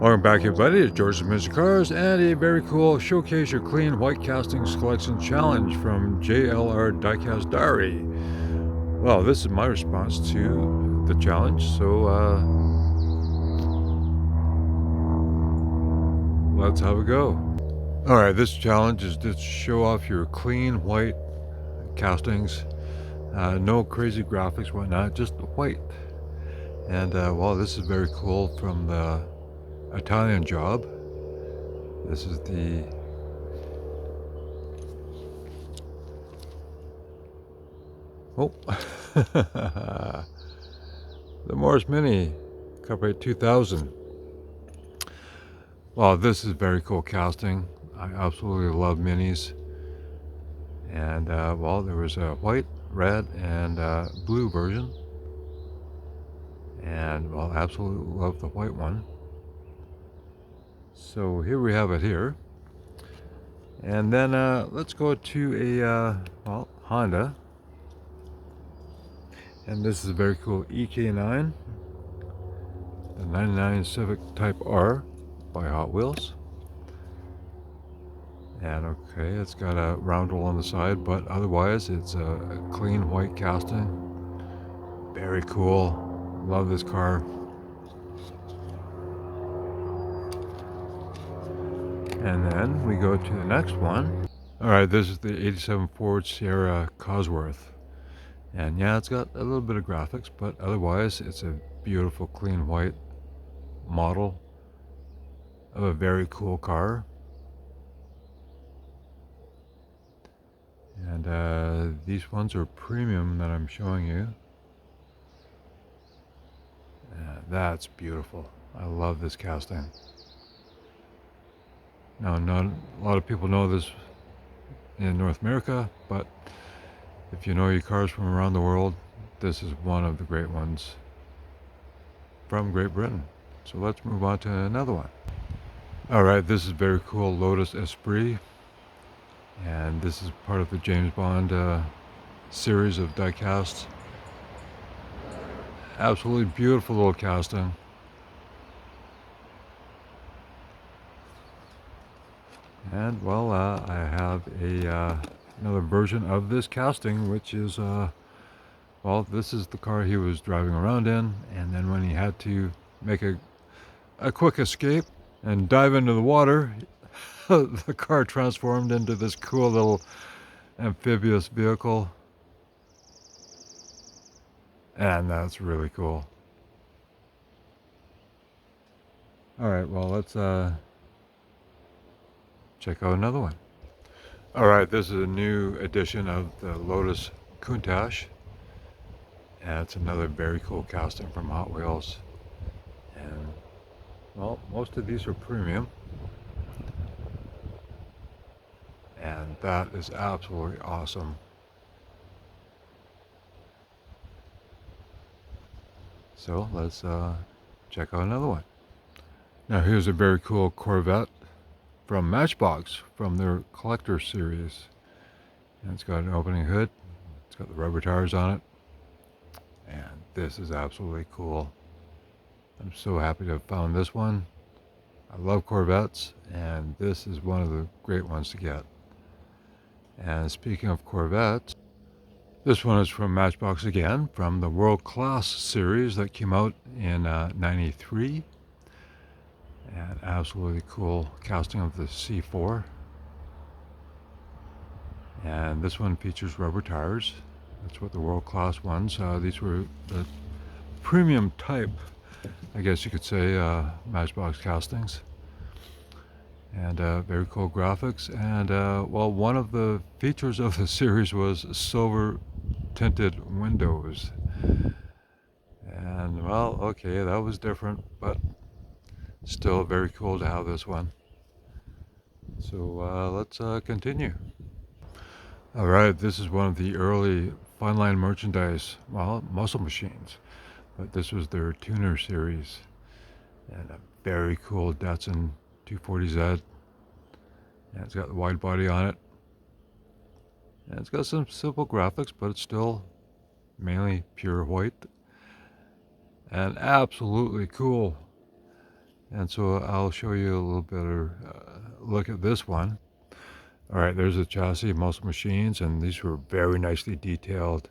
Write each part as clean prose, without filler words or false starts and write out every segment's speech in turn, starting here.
Welcome back, everybody. It's George's Music Cars and a very cool Showcase Your Clean White Castings Collection Challenge from JLR DIECAST Diary. Well, this is my response to the challenge, so let's have a go. Alright, this challenge is to show off your clean white castings. No crazy graphics, whatnot, just white. And well, this is very cool from the Italian job. This is the the Morris Mini Copyright 2000. Well, this is very cool casting. I absolutely love minis. And well, there was a white, red, and blue version. And well, absolutely love the white one. So here we have it here. And then let's go to a well, Honda. And this is a very cool EK9, the 99 Civic Type R by Hot Wheels. And okay, it's got a roundel on the side, but otherwise it's a clean white casting. Very cool. Love this car. And then we go to the next one. Alright, this is the 87 Ford Sierra Cosworth. And yeah, it's got a little bit of graphics, but otherwise it's a beautiful clean white model of a very cool car. And these ones are premium that I'm showing you. That's beautiful. I love this casting. Now, not a lot of people know this in North America, but if you know your cars from around the world, this is one of the great ones from Great Britain. So let's move on to another one. Alright, this is very cool Lotus Esprit. And this is part of the James Bond series of die-casts. Absolutely beautiful little casting. And well, I have another version of this casting, which is well, this is the car he was driving around in, and then when he had to make a quick escape and dive into the water, the car transformed into this cool little amphibious vehicle. And that's really cool. Alright, well, let's check out another one. Alright, this is a new edition of the Lotus Countach. And it's another very cool casting from Hot Wheels. And well, most of these are premium. And that is absolutely awesome. So let's check out another one. Now here's a very cool Corvette from Matchbox from their collector series. And it's got an opening hood. It's got the rubber tires on it. And this is absolutely cool. I'm so happy to have found this one. I love Corvettes, and this is one of the great ones to get. And speaking of Corvettes, this one is from Matchbox again, from the World Class series that came out in '93. And absolutely cool casting of the C4. And this one features rubber tires. That's what the World Class ones. These were the premium type, I guess you could say, Matchbox castings. And very cool graphics. And well, one of the features of the series was silver tinted windows. And well, okay, that was different, but still very cool to have this one. So let's continue. Alright, this is one of the early fine line merchandise, well, muscle machines, but this was their tuner series. And a very cool Datsun 240Z. And it's got the wide body on it. And it's got some simple graphics, but it's still mainly pure white. And absolutely cool. And so I'll show you a little better look at this one. All right, there's the chassis, muscle machines, and these were very nicely detailed.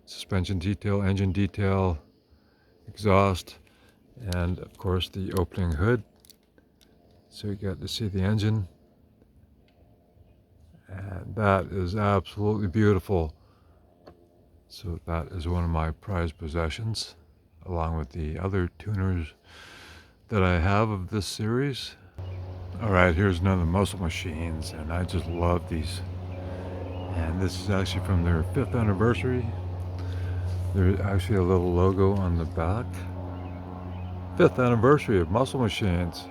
Suspension detail, engine detail, exhaust, and of course the opening hood. So you get to see the engine. And that is absolutely beautiful. So that is one of my prized possessions, along with the other tuners that I have of this series. All right, here's another muscle machines, and I just love these. And this is actually from their 5th anniversary. There's actually a little logo on the back. 5th anniversary of muscle machines.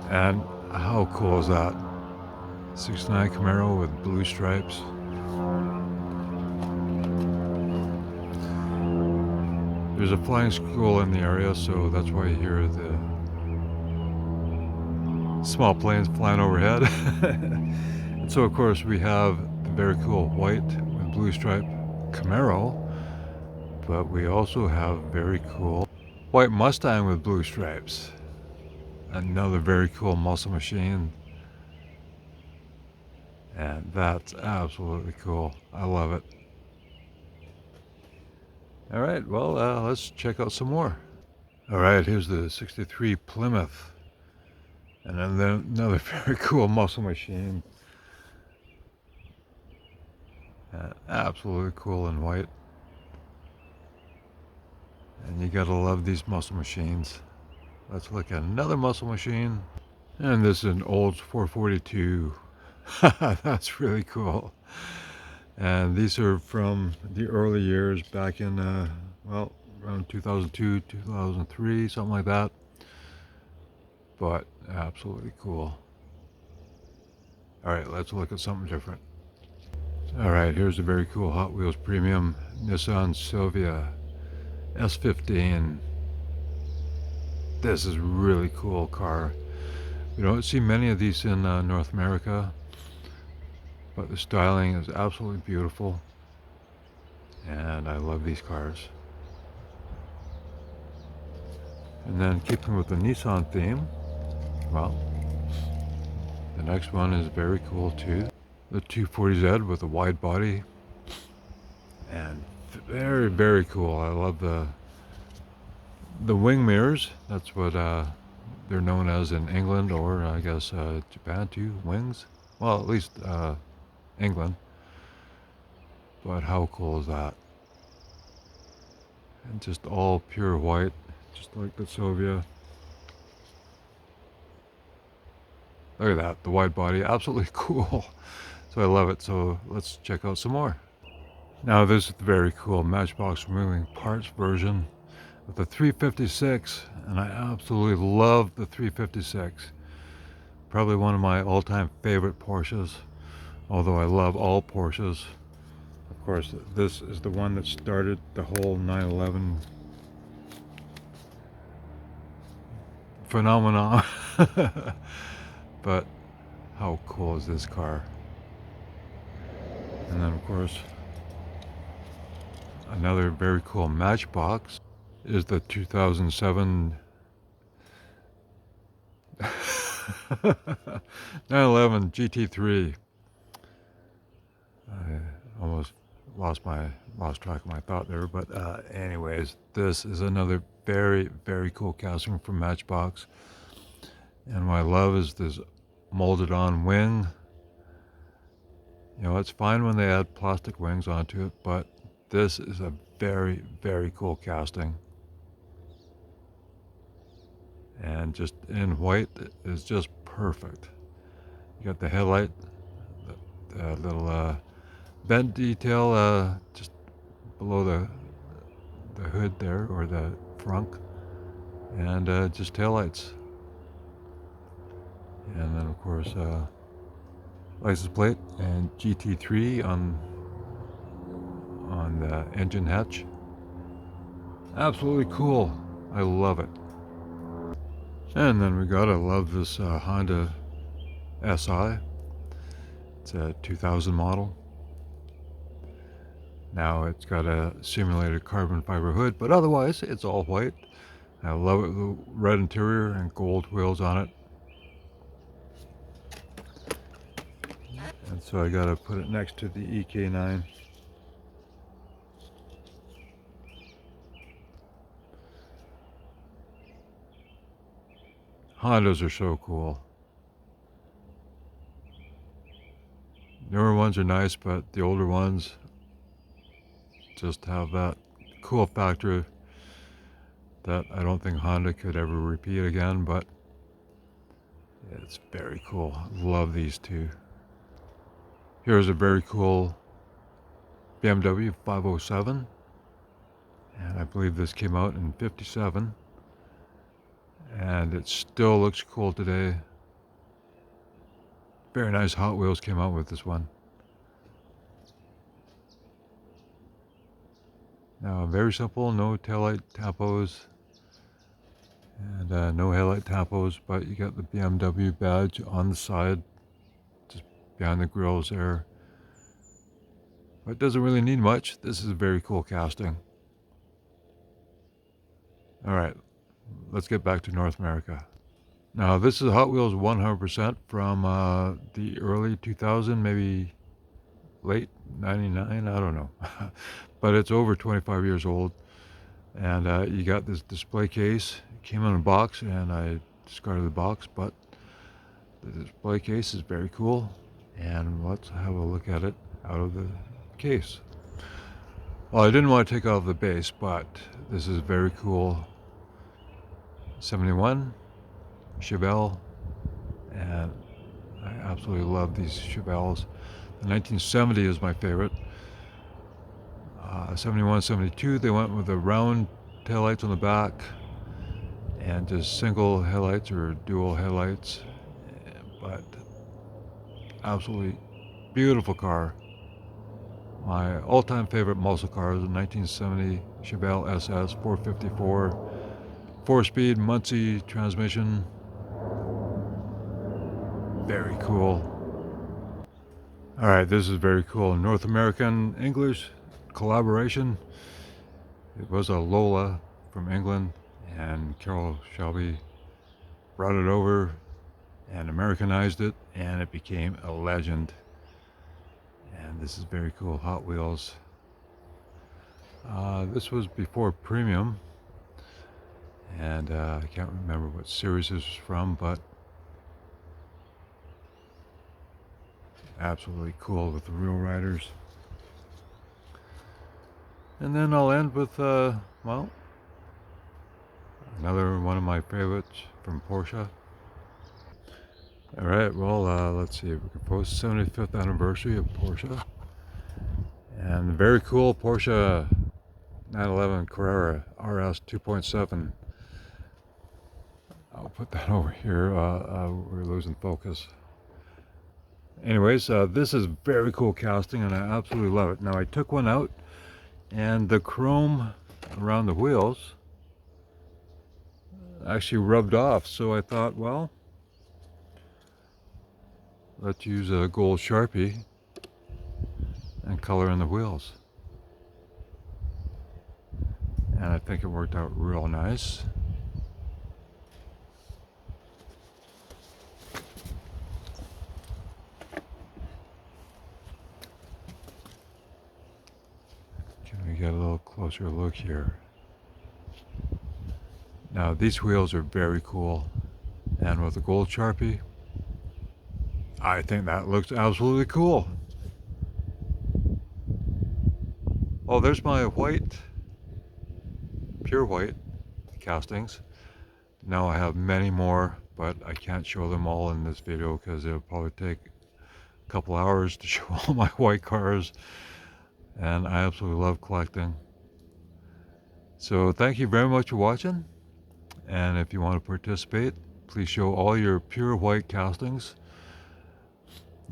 And how cool is that? 69 Camaro with blue stripes. There's a flying squirrel in the area, so that's why you hear the small planes flying overhead. And so of course we have the very cool white with blue stripe Camaro, but we also have very cool white Mustang with blue stripes. Another very cool muscle machine. And that's absolutely cool. I love it. All right, well, let's check out some more. All right, here's the 63 Plymouth. And then another very cool muscle machine. Absolutely cool in white. And you gotta love these muscle machines. Let's look at another muscle machine. And this is an Olds 442. That's really cool. And these are from the early years back in, well, around 2002, 2003, something like that. But absolutely cool. All right, let's look at something different. All right, here's a very cool Hot Wheels Premium Nissan Silvia S15. This is a really cool car. We don't see many of these in North America, but the styling is absolutely beautiful. And I love these cars. And then keeping with the Nissan theme, well, the next one is very cool too. The 240Z with a wide body. And very, very cool. I love the wing mirrors. That's what they're known as in England, or I guess Japan too, wings. Well, at least England. But how cool is that? And just all pure white, just like the Silvia. Look at that, the wide body, absolutely cool. So I love it. So let's check out some more. Now this is the very cool Matchbox Moving Parts version of the 356, and I absolutely love the 356. Probably one of my all-time favorite Porsches, although I love all Porsches. Of course, this is the one that started the whole 911 phenomenon. But how cool is this car? And then of course, another very cool Matchbox is the 2007 911 GT3. I almost lost track of my thought there, but anyways, this is another very, very cool casting from Matchbox. And what I love is this molded on wing. You know, it's fine when they add plastic wings onto it, but this is a very, very cool casting. And just in white is just perfect. You got the headlight, the little bent detail just below the hood there, or the frunk, and just taillights. And then of course license plate and GT3 on the engine hatch. Absolutely cool. I love it. And then we gotta love this Honda SI. It's a 2000 model. Now it's got a simulated carbon fiber hood, but otherwise it's all white. I love it, the red interior and gold wheels on it. And so I gotta put it next to the EK9. Hondas are so cool. Newer ones are nice, but the older ones just have that cool factor that I don't think Honda could ever repeat again, but it's very cool. Love these two. Here's a very cool BMW 507, and I believe this came out in '57, and it still looks cool today. Very nice Hot Wheels came out with this one. Now, very simple, no taillight tappos, and no headlight tappos, but you got the BMW badge on the side, just behind the grills there. But it doesn't really need much. This is a very cool casting. All right, let's get back to North America. Now, this is Hot Wheels 100% from the early 2000, maybe late 99, I don't know. But it's over 25 years old. And you got this display case. It came in a box, and I discarded the box, but the display case is very cool. And let's have a look at it out of the case. Well, I didn't want to take off the base, but this is very cool. 71 Chevelle, and I absolutely love these Chevelles. The 1970 is my favorite. 71, 72, they went with the round taillights on the back and just single headlights or dual headlights, but absolutely beautiful car. My all-time favorite muscle car is a 1970 Chevelle SS 454, 4-speed Muncie transmission. Very cool. All right, this is very cool. North American English collaboration. It was a Lola from England, and Carroll Shelby brought it over and Americanized it, and it became a legend. And this is very cool. Hot Wheels. This was before Premium, and I can't remember what series this was from, but absolutely cool with the real riders. And then I'll end with, well, another one of my favorites from Porsche. All right, well, let's see if we can post 75th anniversary of Porsche. And very cool Porsche 911 Carrera RS 2.7. I'll put that over here. We're losing focus. Anyways, this is very cool casting, and I absolutely love it. Now, I took one out, and the chrome around the wheels actually rubbed off. So I thought, well, let's use a gold Sharpie and color in the wheels. And I think it worked out real nice. Can we get a little closer look here? Now, these wheels are very cool, and with the gold Sharpie, I think that looks absolutely cool. Oh, there's my white, pure white castings. Now I have many more, but I can't show them all in this video because it'll probably take a couple hours to show all my white cars, and I absolutely love collecting. So thank you very much for watching, and if you want to participate, please show all your pure white castings.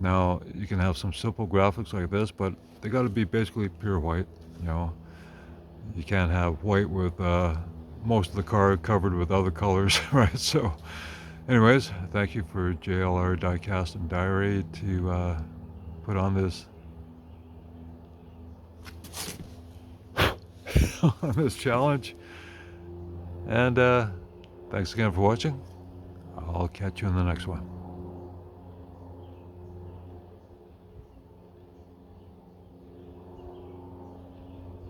Now, you can have some simple graphics like this, but they got to be basically pure white. You know, you can't have white with most of the car covered with other colors, right? So anyways, thank you for JLR Diecast Diary to put on this on this challenge. And thanks again for watching. I'll catch you in the next one.